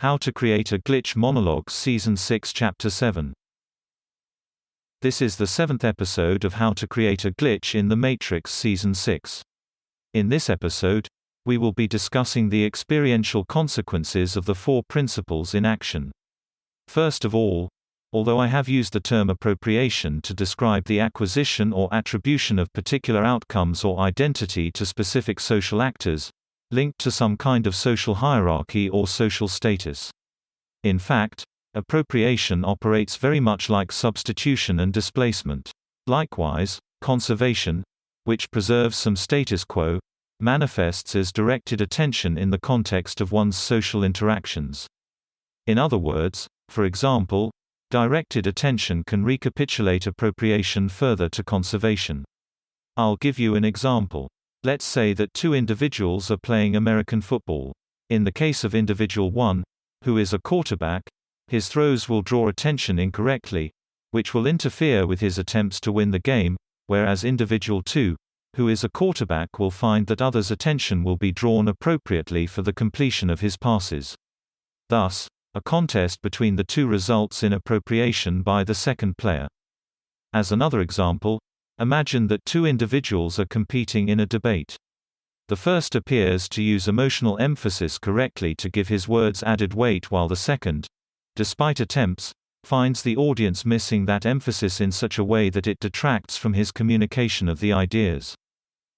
How to Create a Glitch Monologues Season 6 Chapter 7. This is the 7th episode of How to Create a Glitch in the Matrix Season 6. In this episode, we will be discussing the experiential consequences of the 4 principles in action. First of all, although I have used the term appropriation to describe the acquisition or attribution of particular outcomes or identity to specific social actors, linked to some kind of social hierarchy or social status. In fact, appropriation operates very much like substitution and displacement. Likewise, conservation, which preserves some status quo, manifests as directed attention in the context of one's social interactions. In other words, for example, directed attention can recapitulate appropriation further to conservation. I'll give you an example. Let's say that 2 individuals are playing American football. In the case of individual 1, who is a quarterback, his throws will draw attention incorrectly, which will interfere with his attempts to win the game, whereas individual 2, who is a quarterback, will find that others' attention will be drawn appropriately for the completion of his passes. Thus, a contest between the 2 results in appropriation by the second player. As another example, imagine that 2 individuals are competing in a debate. The first appears to use emotional emphasis correctly to give his words added weight, while the second, despite attempts, finds the audience missing that emphasis in such a way that it detracts from his communication of the ideas.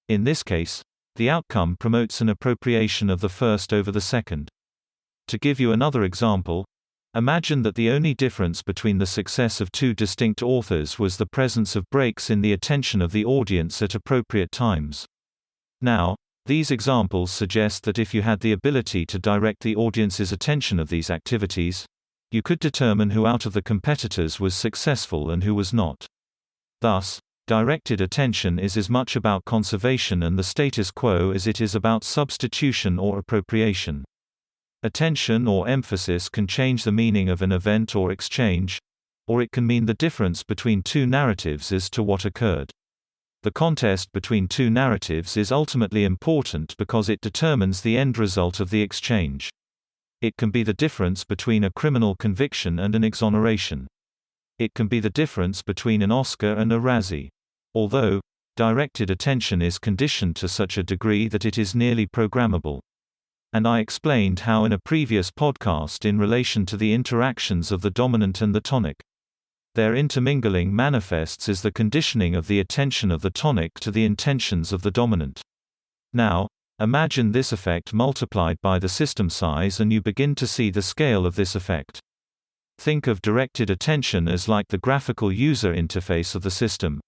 In this case, the outcome promotes an appropriation of the first over the second. To give you another example, imagine that the only difference between the success of 2 distinct authors was the presence of breaks in the attention of the audience at appropriate times. Now, these examples suggest that if you had the ability to direct the audience's attention of these activities, you could determine who out of the competitors was successful and who was not. Thus, directed attention is as much about conservation and the status quo as it is about substitution or appropriation. Attention or emphasis can change the meaning of an event or exchange, or it can mean the difference between 2 narratives as to what occurred. The contest between 2 narratives is ultimately important because it determines the end result of the exchange. It can be the difference between a criminal conviction and an exoneration. It can be the difference between an Oscar and a Razzie. Although, directed attention is conditioned to such a degree that it is nearly programmable. And I explained how in a previous podcast in relation to the interactions of the dominant and the tonic. Their intermingling manifests as the conditioning of the attention of the tonic to the intentions of the dominant. Now, imagine this effect multiplied by the system size and you begin to see the scale of this effect. Think of directed attention as like the graphical user interface of the system,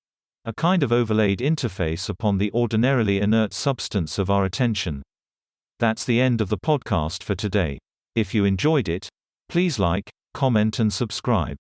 a kind of overlaid interface upon the ordinarily inert substance of our attention. That's the end of the podcast for today. If you enjoyed it, please like, comment and subscribe.